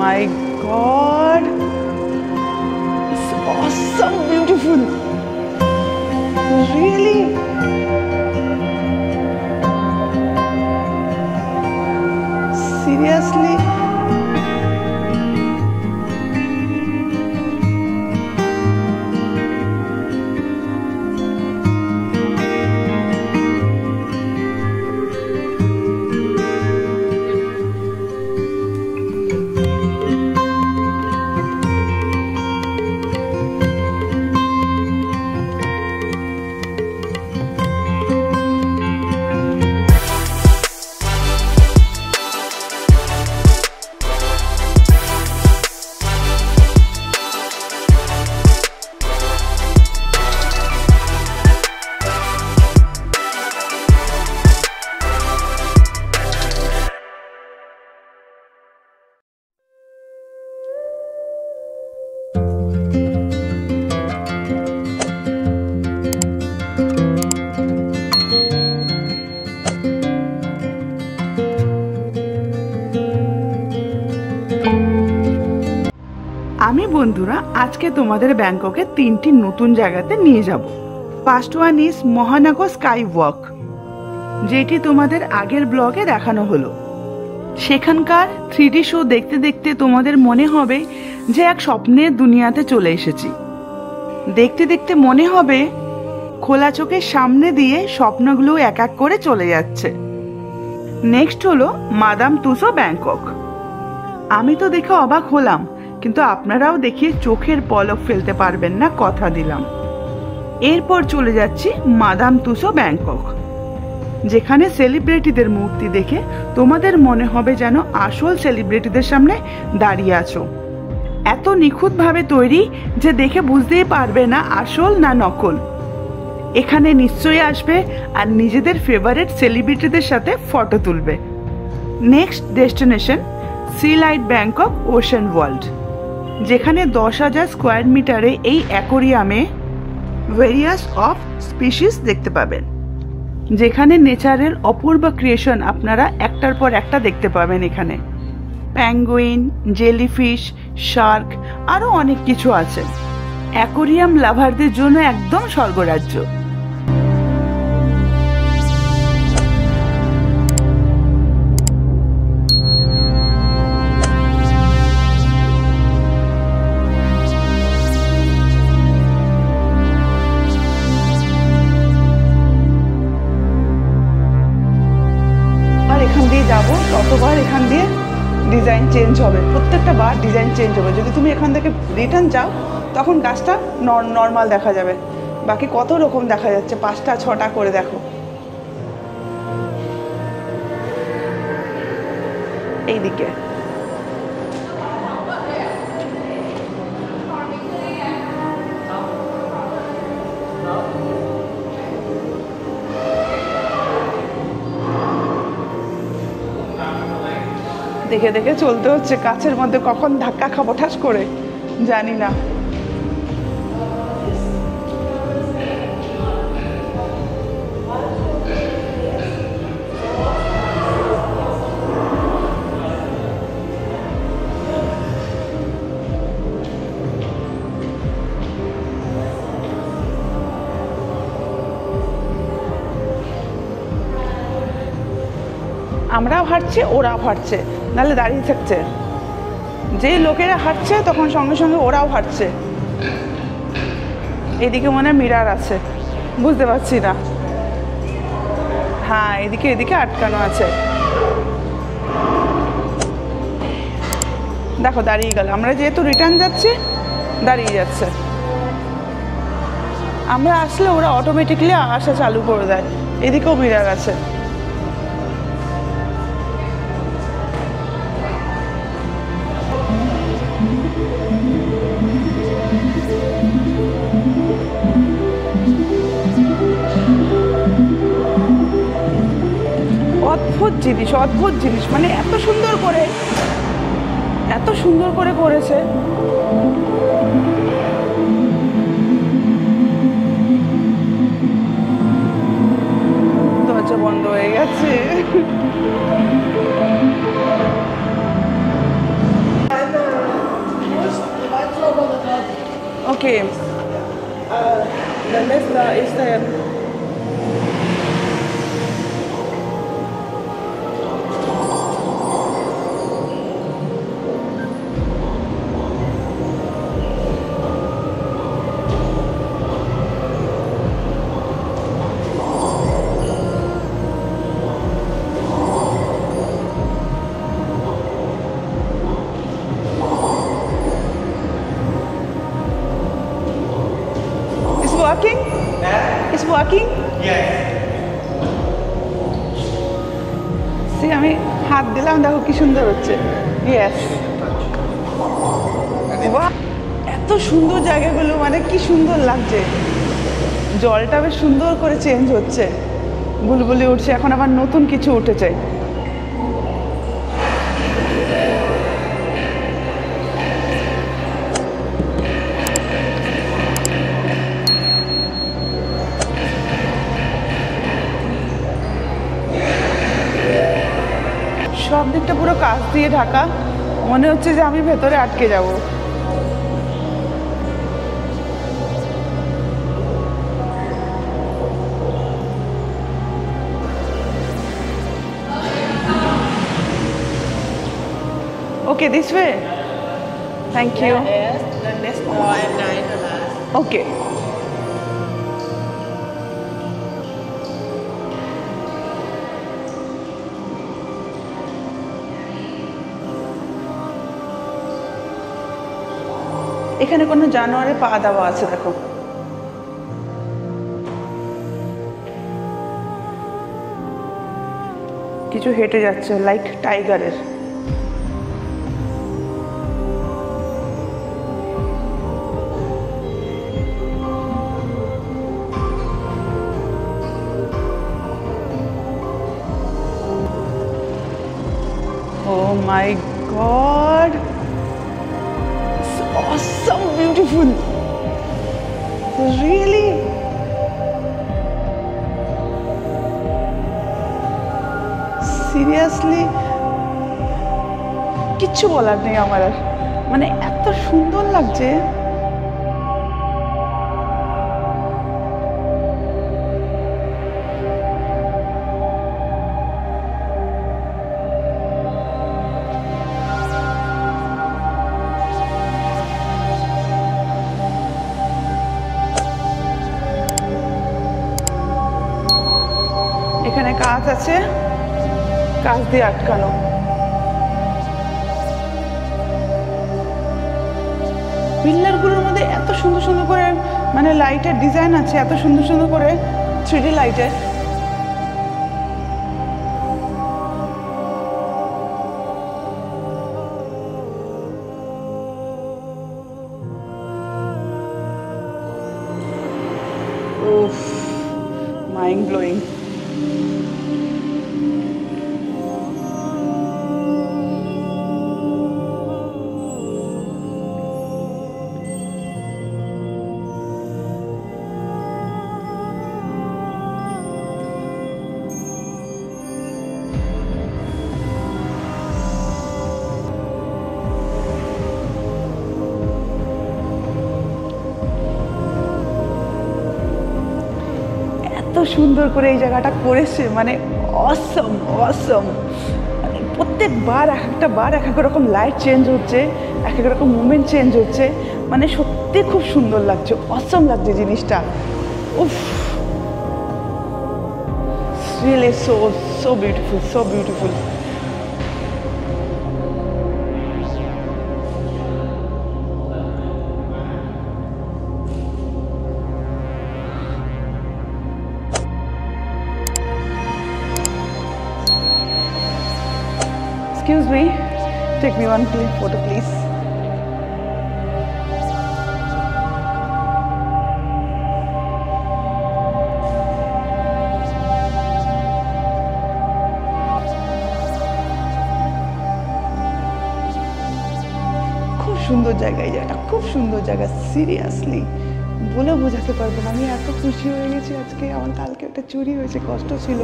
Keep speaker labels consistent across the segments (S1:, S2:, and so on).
S1: my God. It's awesome, beautiful. Really? Seriously? আমি বন্ধুরা আজকে তোমাদের ব্যাংককে তিনটি নতুন জায়গাতে নিয়ে যাব। ফার্স্ট ওয়ান ইজ মহানগর স্কাই ওয়াক, যেটি তোমাদের আগের ব্লগে দেখানো হলো। সেখানকার 3D শো দেখতে দেখতে তোমাদের মনে হবে যে এক স্বপ্নের দুনিয়াতে চলে এসেছি। দেখতে দেখতে মনে হবে খোলা চোখের সামনে দিয়ে স্বপ্নগুলো এক এক করে চলে যাচ্ছে। নেক্সট হলো মাদাম তুসো ব্যাংকক। আমি তো দেখে অবাক হলাম, কিন্তু আপনারাও দেখে চোখের পলক ফেলতে পারবেন না, কথা দিলাম। এরপর চলে যাচ্ছি মাদাম তুসো ব্যাংকক, যেখানে সেলিব্রিটিদের মূর্তি দেখে তোমাদের মনে হবে যেন আসল সেলিব্রিটিদের সামনে দাঁড়িয়ে আছো। এত নিখুঁতভাবে তৈরি যে দেখে বুঝতেই পারবে না আসল না নকল। এখানে নিশ্চয়ই আসবে আর নিজেদের ফেভারিট সেলিব্রিটিদের সাথে ফটো তুলবে। Next destination sea life Bangkok ocean world, যেখানে 10,000 স্কোয়ার মিটারে এই অ্যাকোরিয়ামে ভেরিয়াস অফ স্পিসিস দেখতে পাবেন, যেখানে নেচারের অপূর্ব ক্রিয়েশন আপনারা একটার পর একটা দেখতে পাবেন। এখানে প্যাঙ্গুইন, জেলিফিশ, শার্ক আরও অনেক কিছু আছে। অ্যাকোরিয়াম লাভারদের জন্য একদম স্বর্গরাজ্য। এখান দিয়ে যাবো ততবার এখান দিয়ে ডিজাইন চেঞ্জ হবে, প্রত্যেকটা বার ডিজাইন চেঞ্জ হবে। যদি তুমি এখান থেকে রিটার্ন যাও তখন গাছটা নর্মাল দেখা যাবে, বাকি কত রকম দেখা যাচ্ছে, 5টা 6টা করে দেখো। এইদিকে দেখে দেখে চলতে হচ্ছে, কাছের মধ্যে কখন ধাক্কা খাবো ঠাস করে জানি না। আমরাও হাঁটছি, ওরাও হাঁটছে, নাহলে দাঁড়িয়ে থাকছে। যে লোকেরা হাঁটছে তখন সঙ্গে সঙ্গে ওরাও হাঁটছে। এদিকে মনে হয় মিরার আছে, বুঝতে পারছি না। হ্যাঁ, এদিকে আটকানো আছে। দেখো দাঁড়িয়ে গেল। আমরা যেহেতু রিটার্ন যাচ্ছি দাঁড়িয়ে যাচ্ছে। আমরা আসলে ওরা অটোমেটিকলি আসা চালু করে দেয়। এদিকেও মিরার আছে। অদ্ভুত জিনিস, মানে এত সুন্দর করে করেছে। দরজা বন্ধ হয়ে গেছে। Okay. The next is the working? It's working?
S2: Yes.
S1: See, আমি হাত দিলাম দেখো কি সুন্দর হচ্ছে। Yes. বাহ, এত সুন্দর জায়গাগুলো, মানে কি সুন্দর লাগছে। জলটা বেশ সুন্দর করে চেঞ্জ হচ্ছে, বুলবুলি উঠছে, এখন আবার নতুন কিছু উঠেছে। সব দিকটা পুরো কাঁচ দিয়ে ঢাকা, মনে হচ্ছে যে আমি ভেতরে আটকে যাব। Okay, this way. Thank you.
S3: Yes, the next door and 9 the last.
S1: Okay. এখানে কোনো জানোয়ারের পা দেওয়া আছে দেখো। কিছু হেঁটে যাচ্ছে লাইক টাইগারের। Oh my God. Awesome, beautiful. Really? Seriously? কিচ্ছু বলার নেই আমার আর, মানে এত সুন্দর লাগছে। এখানে কাঁচ আছে, কাঁচ দিয়ে আটকানো। পিলারগুলোর মধ্যে এত সুন্দর সুন্দর করে মানে লাইটের ডিজাইন আছে, এত সুন্দর সুন্দর করে 3D লাইটের। Oof, mind blowing. এত সুন্দর করে এই জায়গাটা করেছে, মানে অসম অসম। প্রত্যেকবার এক একটা বার এক এক রকম লাইট চেঞ্জ হচ্ছে, এক এক রকম মুভমেন্ট চেঞ্জ হচ্ছে, মানে সত্যি খুব সুন্দর লাগছে, অসম লাগছে জিনিসটা। উফ, really so so beautiful, so beautiful. Excuse me, take me one photo, please. খুব সুন্দর জায়গা, এই জায়গাটা খুব সুন্দর জায়গা, সিরিয়াসলি বলে বোঝাতে পারবো না। আমি এত খুশি হয়ে গেছি আজকে। আমার কালকে একটা চুরি হয়েছে, কষ্ট ছিল,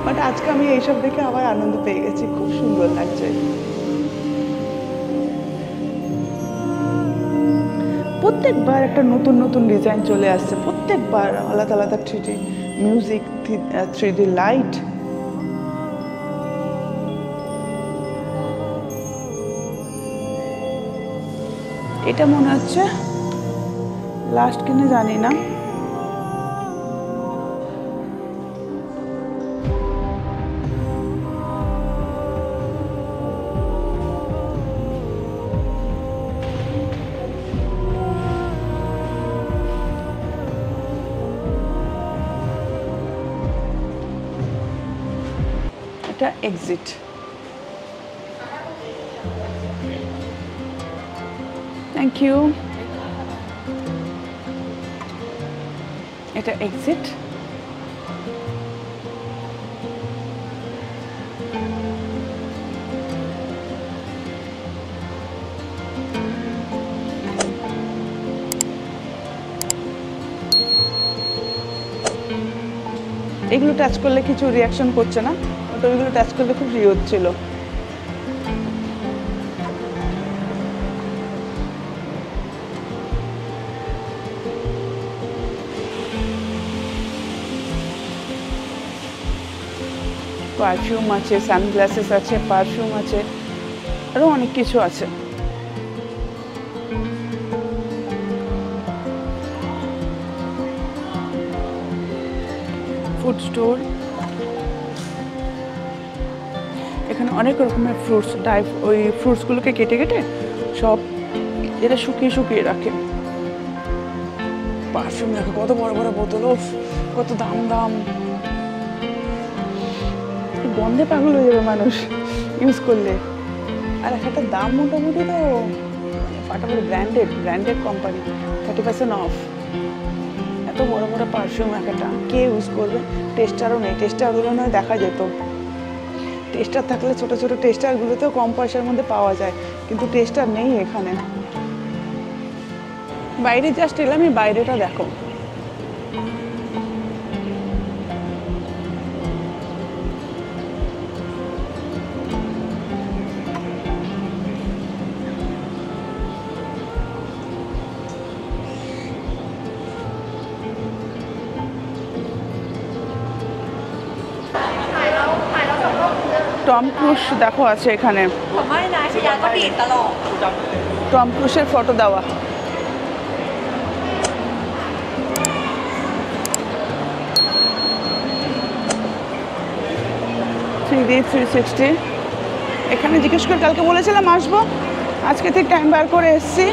S1: বাট আজকে আমি এইসব দেখে আবার আনন্দ পেয়ে গেছি, খুব সুন্দর লাগছে। প্রত্যেকবার একটা নতুন নতুন ডিজাইন চলে আসছে, প্রত্যেকবার আলাদা আলাদা 3D মিউজিক, 3D লাইট। এটা মনে হচ্ছে লাস্ট কিনে জানি না। এটা এক্সিট। Thank you. এটা এক্সিট। এগুলো টাচ করলে কিছু রিয়াকশন করছে না, তো ওইগুলো টাচ করলে খুব ফ্রি হচ্ছিল। পারফিউম আছে, সানগ্লাসেস আছে, পারফিউম আছে, আরও অনেক কিছু আছে। ফুড স্টোর, এখানে অনেক রকমের ফ্রুটস, ওই ফ্রুটসগুলোকে কেটে কেটে সব এটা শুকিয়ে শুকিয়ে রাখে। পারফিউম দেখো কত বড় বড় বোতল, কত দাম দাম। গন্ধে পাগল হয়ে যাবে মানুষ ইউজ করলে। আর একটা দাম মোটামুটি তো ফাটাফাটি ব্র্যান্ডেড কোম্পানি, 30% অফ। এত বড় বড় পারফিউম একটা কে ইউজ করবে? টেস্টারও নেই, টেস্টারগুলো নয় দেখা যেত। টেস্টার থাকলে ছোটো ছোটো টেস্টারগুলোতেও কম পয়সার মধ্যে পাওয়া যায়, কিন্তু টেস্টার নেই এখানে। বাইরে জাস্ট এলাম, এই বাইরেটা দেখো। টম ক্রুজ দেখো আছে এখানে, টম ক্রুজের ফটো দেওয়া। 3D 360 এখানে জিজ্ঞেস করে, কালকে বলেছিলাম আসবো, আজকে ঠিক টাইম বার করে এসছি।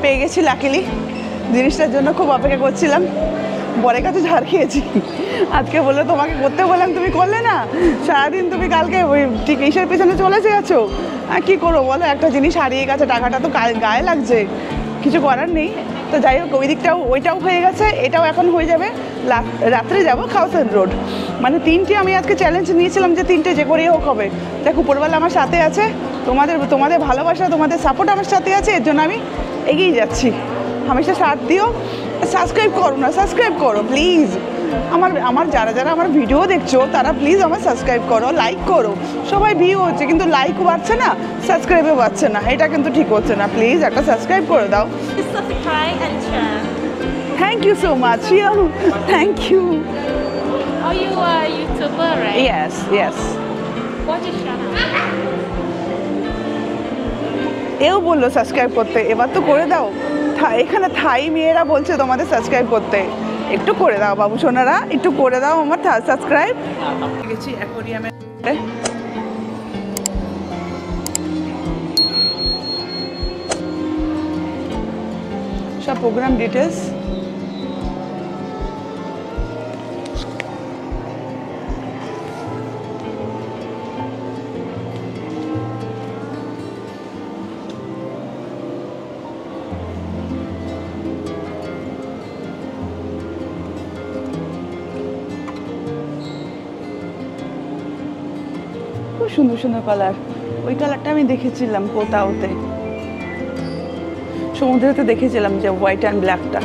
S1: পেয়ে গেছি লাকিলি, জিনিসটার জন্য খুব অপেক্ষা করছিলাম। বরের কাছে ঝাড় খেয়েছি, আজকে বললো তোমাকে করতে বললাম তুমি করলে না, সারাদিন তুমি কালকে ওই ঠিক এইসের পেছনে চলে গেছো। আর কী করবো বলো, একটা জিনিস হারিয়ে গেছে, টাকাটা তো গায়ে লাগছে, কিছু করার নেই। তো যাই হোক, ওই দিকটাও ওইটাও হয়ে গেছে, এটাও এখন হয়ে যাবে। রাত্রে যাবো খাউসেন রোড। মানে 3টে আমি আজকে চ্যালেঞ্জ নিয়েছিলাম যে 3টে যে করেই হোক হবে। দেখো উপরবেলা আমার সাথে আছে, তোমাদের ভালোবাসা, তোমাদের সাপোর্ট আমার সাথে আছে, এর জন্য আমি এগিয়ে যাচ্ছি। হামেশা সাথ দিও। সাবস্ক্রাইব করো না, সাবস্ক্রাইব করো প্লিজ। আমার যারা আমার ভিডিও দেখছো তারা প্লিজ আমার সাবস্ক্রাইব করো, লাইক করো। সবাই ভিউ হচ্ছে কিন্তু লাইকও বাড়ছে না, সাবস্ক্রাইবও বাড়ছে না, এটা কিন্তু ঠিক হচ্ছে না। প্লিজ একটা সাবস্ক্রাইব করে দাও। Thank you so much. Thank you.
S2: Oh, you are a YouTuber, right?
S1: Yes.
S2: What's your channel?
S1: এও বললো সাবস্ক্রাইব করতে, এবার তো করে দাও। এখানে থাই মেয়েরা বলছে তোমাদের সাবস্ক্রাইব করতে, একটু করে দাও বাবু সোনারা, একটু করে দাও আমার সাবস্ক্রাইব। গেছি অ্যাকোয়ারিয়ামে, সব প্রোগ্রাম ডিটেলস। খুব সুন্দর সুন্দর কালার। ওই কালারটা আমি দেখেছিলাম কোথাওতে, সমুদ্রেতে দেখেছিলাম, যে হোয়াইট অ্যান্ড ব্ল্যাকটা।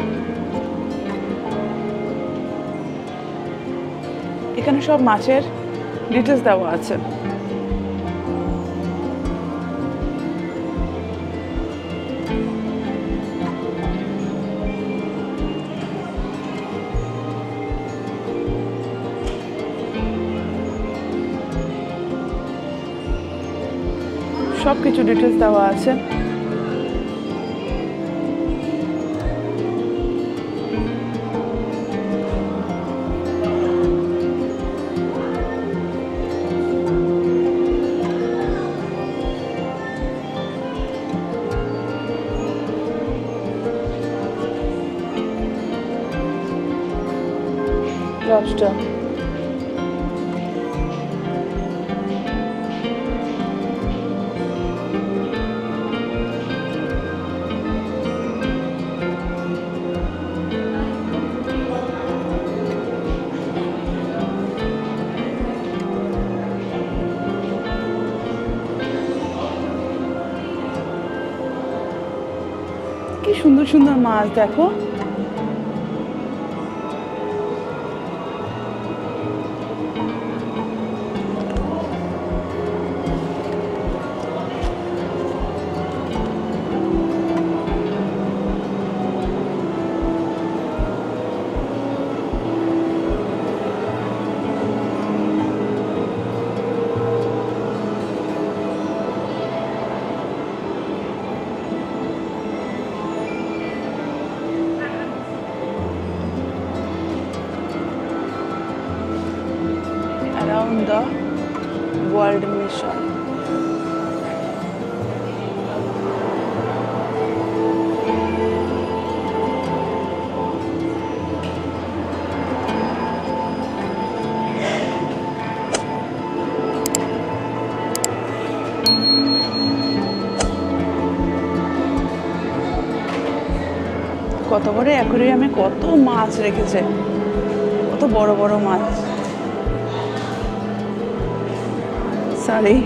S1: এখানে সব মাছের ডিটেলস দেওয়া আছে। সব কিছু ডিটেলস দেওয়া আছে। লবস্টার, কি সুন্দর সুন্দর মাছ দেখো। Around the world mission. কত বড় অ্যাকুয়ারিয়ামে কত মাছ রেখেছে, কত বড় বড় মাছ। সরি,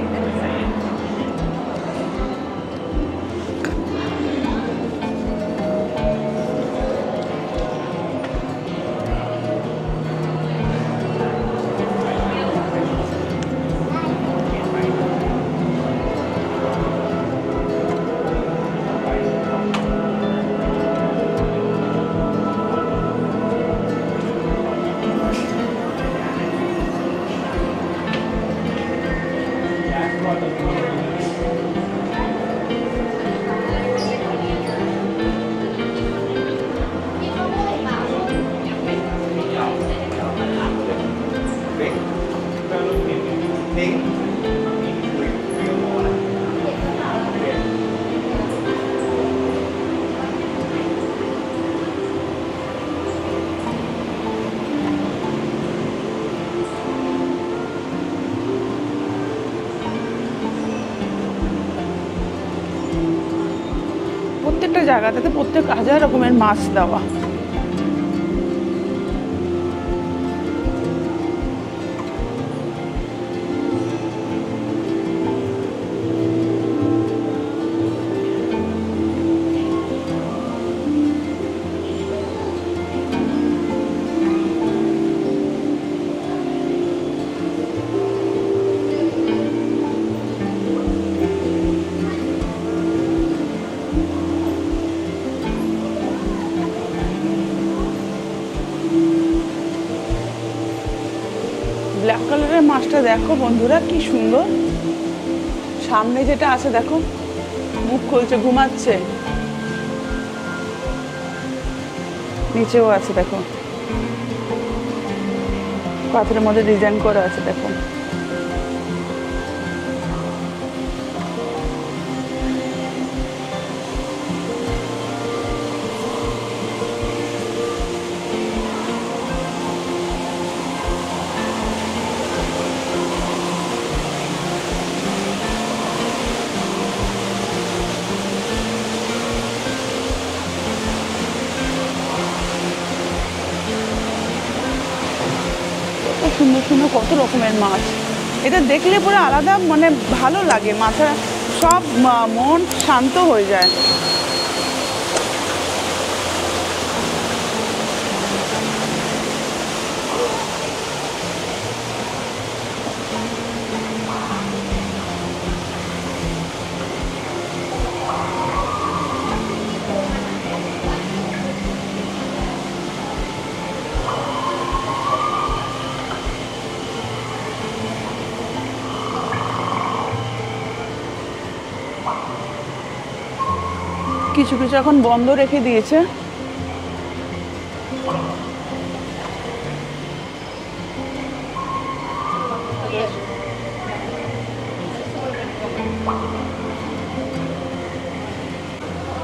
S1: প্রত্যেকটা জায়গাতে প্রত্যেক হাজার রকমের মাছ দেওয়া। ব্ল্যাক কালারের মাছটা দেখো বন্ধুরা, কি সুন্দর। সামনে যেটা আছে দেখো, মুখ খুলছে, ঘুমাচ্ছে। নিচেও আছে দেখো, পাথরের মধ্যে ডিজাইন করা আছে দেখো। সুন্দর সুন্দর কত রকমের মাছ, এটা দেখলে পরে আলাদা মানে ভালো লাগে, মাথা সব মন শান্ত হয়ে যায়। কিছু কিছু এখন বন্ধ রেখে দিয়েছে।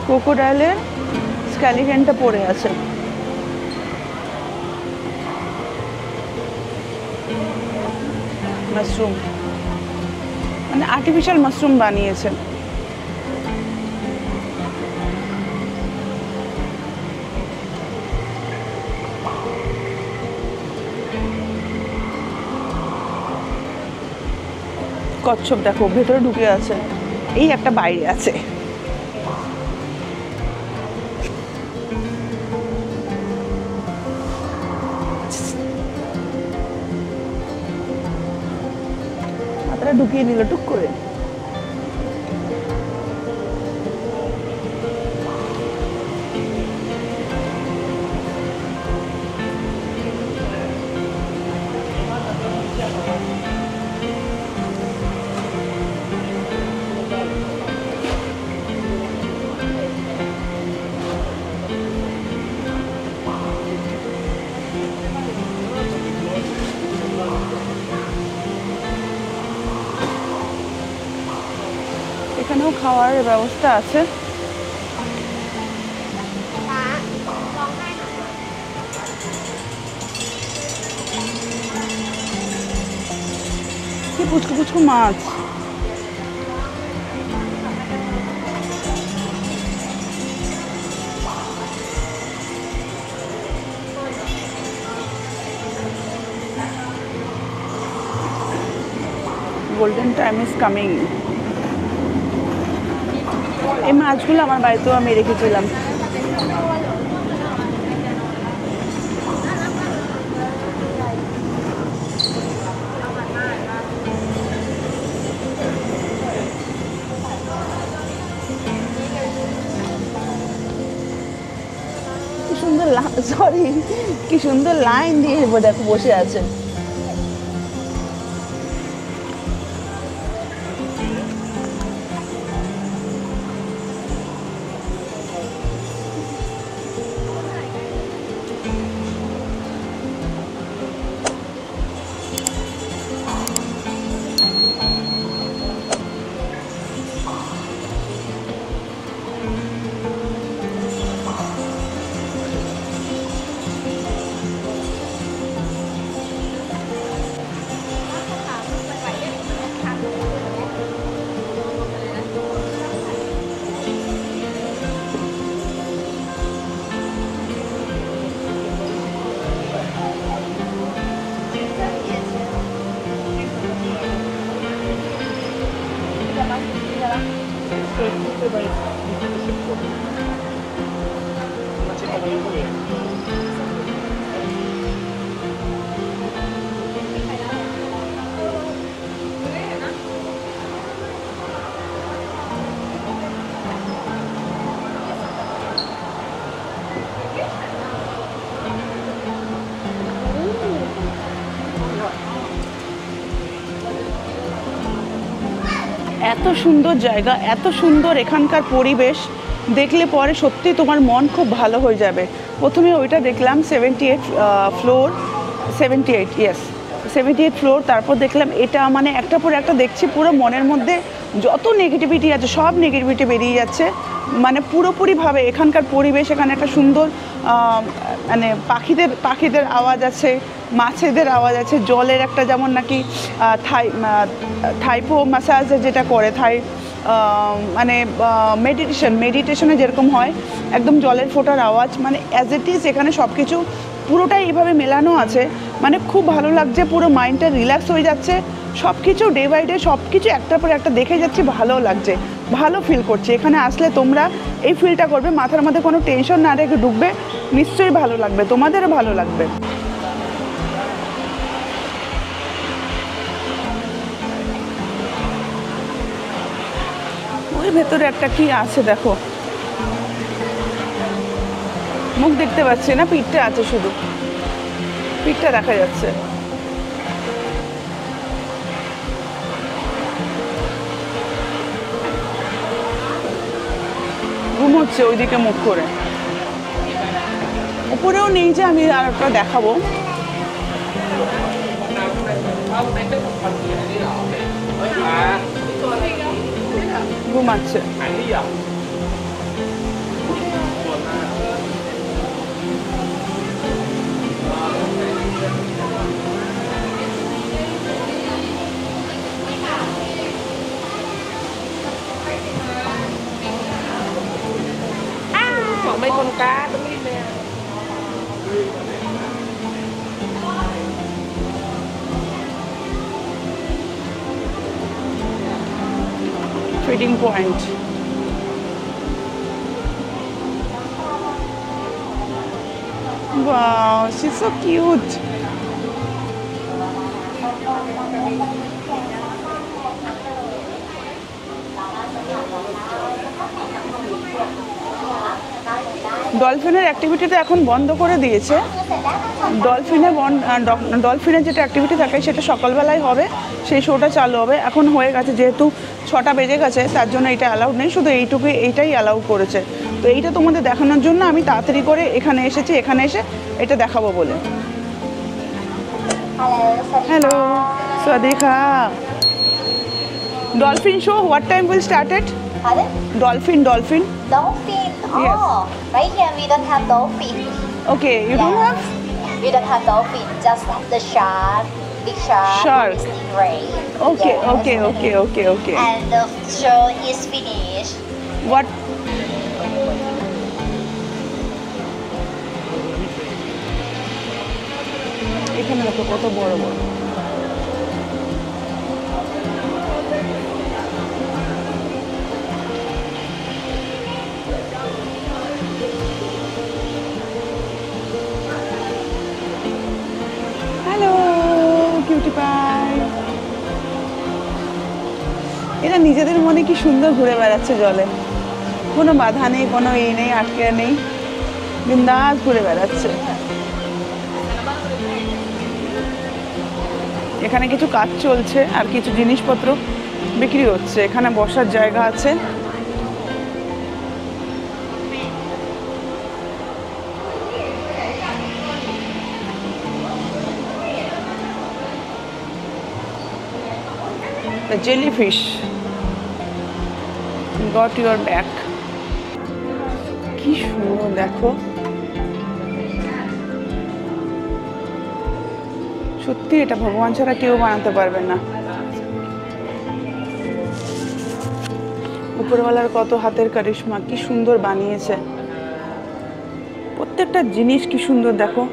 S1: ক্রোকোডাইলের স্কেলিটনটা পড়ে আছে। মাশরুম মানে আর্টিফিশিয়াল মাশরুম বানিয়েছে। কচ্ছপ দেখো ভেতরে ঢুকে আছে, এই একটা বাইরে আছে। মাথাটা ঢুকিয়ে নিল টুক করে। এখানেও খাওয়ার ব্যবস্থা আছে। কি পুচকু পুচকু মাছ। Golden time is coming. এই মাছগুলো আমার বাড়িতেও আমি রেখেছিলাম। কি সুন্দর সরি কি সুন্দর লাইন দিয়ে দেখো বসে আছে। এত সুন্দর জায়গা, এত সুন্দর এখানকার পরিবেশ, দেখলে পরে সত্যি তোমার মন খুব ভালো হয়ে যাবে। প্রথমে ওইটা দেখলাম 78 ফ্লোর, 78 ইয়েস 78 ফ্লোর। তারপর দেখলাম এটা, মানে একটা পর একটা দেখছি পুরো মনের মধ্যে যত নেগেটিভিটি আছে সব নেগেটিভিটি বেরিয়ে যাচ্ছে। মানে পুরোপুরিভাবে এখানকার পরিবেশ, এখানে একটা সুন্দর মানে পাখিদের আওয়াজ আছে, মাছেদের আওয়াজ আছে, জলের একটা যেমন নাকি থাইপো ম্যাসাজ যেটা করে মানে মেডিটেশনে যেরকম হয়, একদম জলের ফোঁটার আওয়াজ, মানে অ্যাজ ইট ইজ এখানে সব কিছু পুরোটাই এইভাবে মেলানো আছে। মানে খুব ভালো লাগছে, পুরো মাইন্ডটা রিল্যাক্স হয়ে যাচ্ছে। সব কিছু ডে বাই ডে সব কিছু একটার পর একটা দেখে যাচ্ছি, ভালো লাগছে, ভালো ফিল করছি। এখানে আসলে তোমরা এই ফিলটা করবে, মাথার মধ্যে কোনো টেনশন না রেখে ঢুকবে, নিশ্চয়ই ভালো লাগবে, তোমাদেরও ভালো লাগবে। ওই ভেতরে একটা কি আছে দেখো, মুখ দেখতে পাচ্ছি না, পিঠটা আছে, শুধু পিঠটা দেখা যাচ্ছে। রুমে হচ্ছে ওইদিকে মুখ করে। উপরেও নেই যে, আমি আর একটা দেখাবো। ঘুমাচ্ছে।
S3: Còn mấy con cá đúng không nè.
S1: Feeding point. Wow, she's so cute. ডলফিনের অ্যাক্টিভিটিটা এখন বন্ধ করে দিয়েছে। ডলফিনের যেটা অ্যাক্টিভিটি থাকে সেটা সকালবেলায় হবে, সেই শোটা চালু হবে। এখন হয়ে গেছে, যেহেতু 6টা বেজে গেছে, তার জন্য এটা অ্যালাউড নেই, শুধু এইটাই অ্যালাউ করেছে। তো এইটা তোমাদের দেখানোর জন্য আমি তাড়াতাড়ি করে এখানে এসেছি, এখানে এসে এটা দেখাবো বলে। Hello, Sadika. Dolphin show, what time will start it?
S4: Pardon?
S1: Dolphin.
S4: Dolphin?
S1: Yes.
S4: Oh, right here we don't have dolphin.
S1: Okay, you don't have?
S4: We don't have dolphin, just the shark, big shark,
S1: Shark.
S4: stingray.
S1: Okay,
S4: Yes.
S1: okay.
S4: And the show is finished.
S1: What? এখানে দেখো কত বড় বড়। Hello cutie pie. এরা নিজেদের মনে কি সুন্দর ঘুরে বেড়াচ্ছে জলে, কোনো বাধা নেই, কোনো এই নেই, আটকে নেই, বিন্দাস ঘুরে বেড়াচ্ছে। এখানে কিছু কাজ চলছে আর কিছু জিনিসপত্র বিক্রি হচ্ছে। এখানে বসার জায়গা আছে। The jellyfish got your back. কি সুন্দর দেখো, সত্যি এটা ভগবান ছাড়া কেউ বানাতে পারবে না। উপরওয়ালার কত হাতের কারিশমা, কি সুন্দর বানিয়েছে। প্রত্যেকটা জিনিস কি সুন্দর দেখো।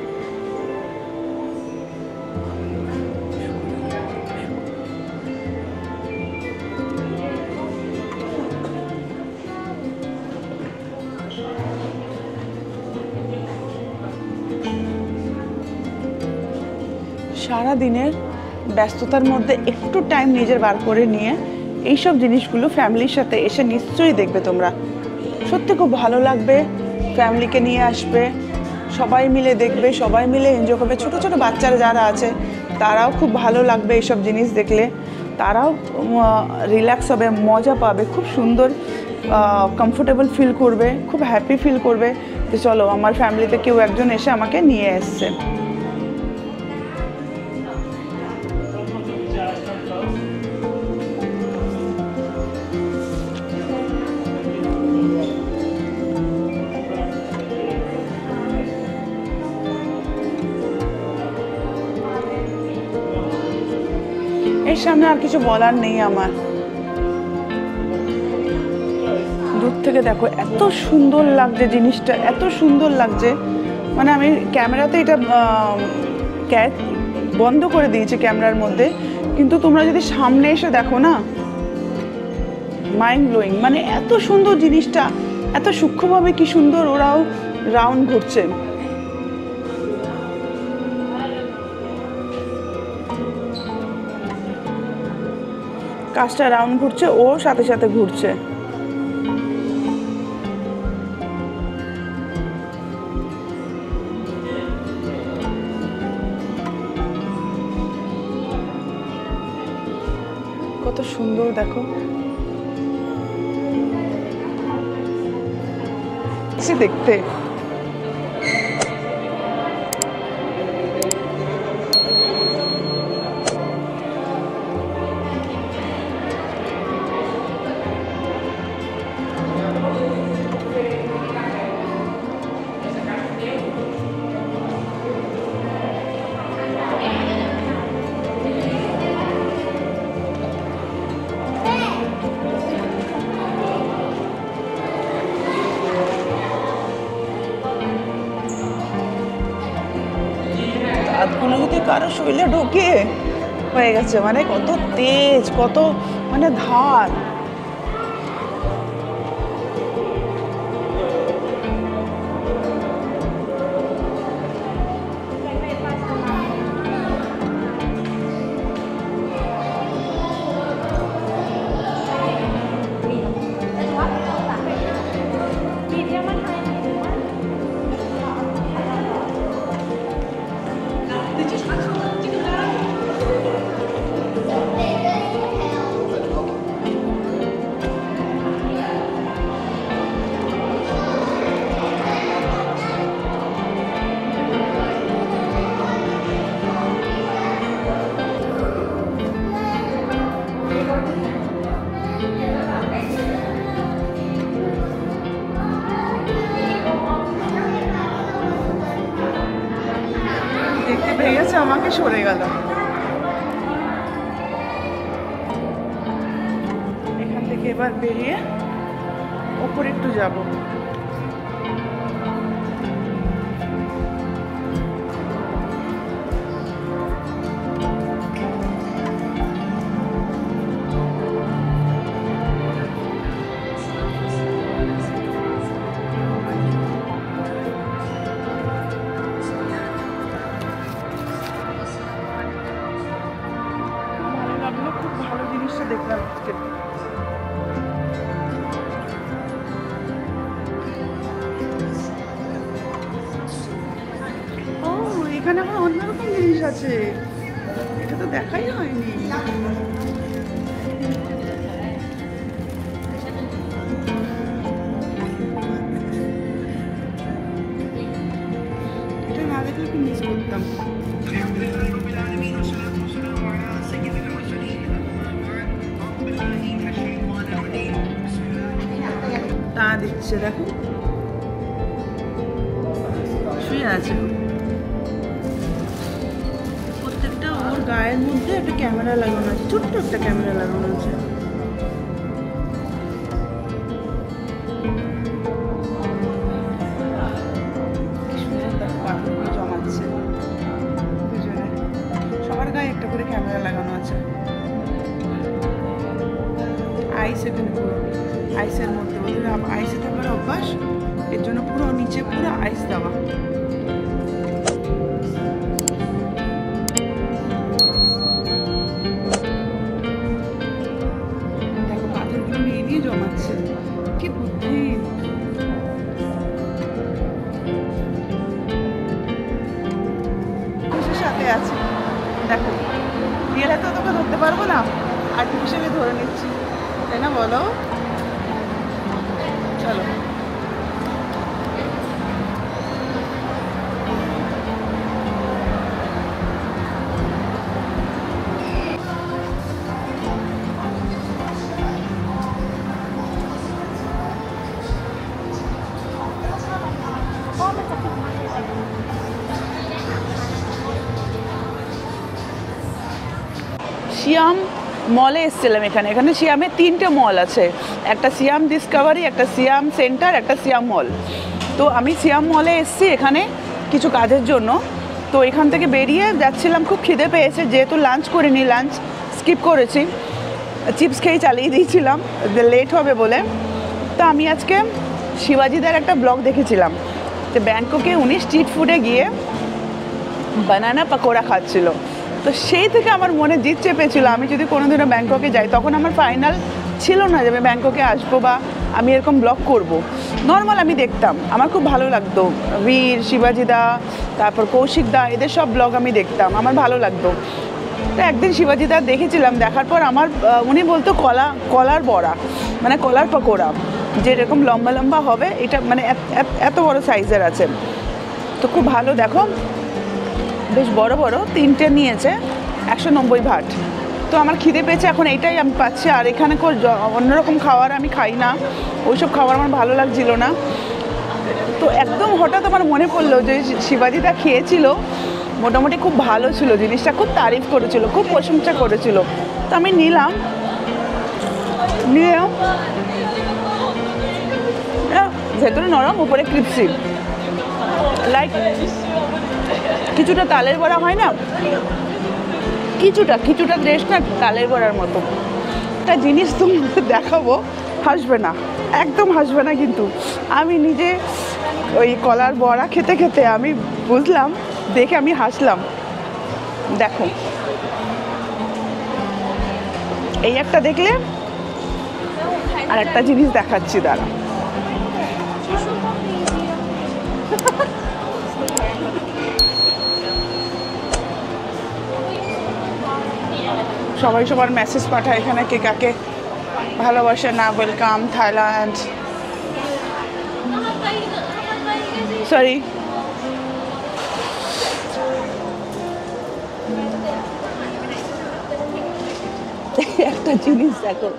S1: সারা দিনের ব্যস্ততার মধ্যে একটু টাইম নিজের বার করে নিয়ে এইসব জিনিসগুলো ফ্যামিলির সাথে এসে নিশ্চয়ই দেখবে তোমরা, সত্যি খুব ভালো লাগবে। ফ্যামিলিকে নিয়ে আসবে, সবাই মিলে দেখবে, সবাই মিলে এনজয় করবে। ছোটো ছোটো বাচ্চারা যারা আছে তারাও খুব ভালো লাগবে এইসব জিনিস দেখলে, তারাও রিল্যাক্স হবে, মজা পাবে, খুব সুন্দর কমফোর্টেবল ফিল করবে, খুব হ্যাপি ফিল করবে যে চলো আমার ফ্যামিলিতে কেউ একজন এসে আমাকে নিয়ে এসছে। এর সামনে আর কিছু বলার নেই আমার। দূর থেকে দেখো এত সুন্দর লাগছে জিনিসটা, এত সুন্দর লাগছে। মানে আমি ক্যামেরাতে এটা বন্ধ করে দিয়েছি ক্যামেরার মধ্যে, কিন্তু তোমরা যদি সামনে এসে দেখো না, মাইন্ড ব্লোয়িং। মানে এত সুন্দর জিনিসটা, এত সূক্ষ্মভাবে কি সুন্দর ওরাও রাউন্ড ঘুরছে। কাজটা রাউন্ড ঘুরছে, ও সাথে সাথে ঘুরছে। কত সুন্দর দেখো। লাগছে দেখতে। দাঁতগুলো যদি কারো শরীরে ঢোকে হয়ে গেছে, মানে কত তেজ, কত মানে ধার। দেখতে পেয়ে গেছে, আমাকে সরে গেল। এখান থেকে এবার বেরিয়ে ওপরে একটু যাব। খুব ভালো জিনিসটা দেখলাম আজকে। ও, এখানে আবার অন্যরকম জিনিস আছে, এটা তো দেখাই হয়নি। এটা না দেখলে কি মিস করতাম। তা দিচ্ছে, দেখো শুয়ে আছে। প্রত্যেকটা ওর গায়ের মধ্যে একটা ক্যামেরা লাগানো আছে, ছোট্ট একটা ক্যামেরা লাগানো আছে। পাথরগুলো জমাচ্ছে দুজনে, সবার গায়ে একটা করে ক্যামেরা লাগানো আছে। আইস এখানে পুরো আইসের মধ্যে, ওদের আইসে থাকার অভ্যাস, এর জন্য পুরো নিচে পুরো আইস দেওয়া। দেখো পাথরগুলো নিয়ে নিয়ে জমাচ্ছে, কি বুদ্ধি। খুশির সাথে আছে, দেখো রিয়েলে তো তোকে ধরতে পারবো না, আর্টিফিশিয়ালি ধরে নিচ্ছি, তাই না বলো? চলো। সিয়াম মলে এসেছিলাম। এখানে সিয়ামে 3টে মল আছে, একটা সিয়াম ডিসকভারি, একটা সিয়াম সেন্টার, একটা সিয়াম মল। তো আমি সিয়াম মলে এসেছি এখানে কিছু কাজের জন্য। তো এখান থেকে বেরিয়ে যাচ্ছিলাম, খুব খিদে পেয়েছে, যেহেতু লাঞ্চ করিনি, লাঞ্চ স্কিপ করেছি, চিপস খেয়ে চালিয়ে দিয়েছিলাম লেট হবে বলে। তো আমি আজকে শিবাজিদার একটা ব্লগ দেখেছিলাম যে ব্যাংককে উনি স্ট্রিট ফুডে গিয়ে বানানা পকোড়া খাচ্ছিল। তো সেই থেকে আমার মনে জিদ চেপেছিল আমি যদি কোনোদিনও ব্যাংককে যাই। তখন আমার ফাইনাল ছিল না যে আমি ব্যাংককে আসবো বা আমি এরকম ব্লগ করব। নর্মাল আমি দেখতাম, আমার খুব ভালো লাগতো, বীর, শিবাজিদা, তারপর কৌশিকদা, এদের সব ব্লগ আমি দেখতাম, আমার ভালো লাগতো। তো একদিন শিবাজিদা দেখেছিলাম, দেখার পর আমার উনি বলতো কলার বড়া, মানে কলার পকোড়া। যেরকম লম্বা লম্বা হবে এটা মানে এত বড় সাইজের আছে, তো খুব ভালো। দেখো বেশ বড় বড়, 3টে নিয়েছে 190 ভাট। তো আমার খিদে পেয়েছে এখন, এইটাই আমি পাচ্ছি। আর এখানে অন্যরকম খাবার আমি খাই না, ওইসব খাবার আমার ভালো লাগছিল না। তো একদম হঠাৎ আমার মনে পড়লো যে শিবাজিদা খেয়েছিল, মোটামুটি খুব ভালো ছিল জিনিসটা, খুব তারিফ করেছিল, খুব প্রশংসা করেছিল। তো আমি নিলাম, নিয়ে ভেতরে নরম, উপরে ক্রিপসি, লাইক কিছুটা তালের বড়া হয় না, কিছুটা টেস্ট না তালের বড়ার মতো। একটা জিনিস তোমাকে দেখাবো, হাসবে না, একদম হাসবে না কিন্তু। আমি নিজে ওই কলার বড়া খেতে খেতে আমি বুঝলাম, দেখে আমি হাসলাম। দেখো এই একটা দেখলে, আর একটা জিনিস দেখাচ্ছি, দাঁড়া। সবাই সবার মেসেজ পাঠায় এখানে, কে কাকে ভালোবাসে না। ওয়েলকাম থাইল্যান্ড, সরি একটা জিনিস দেখো,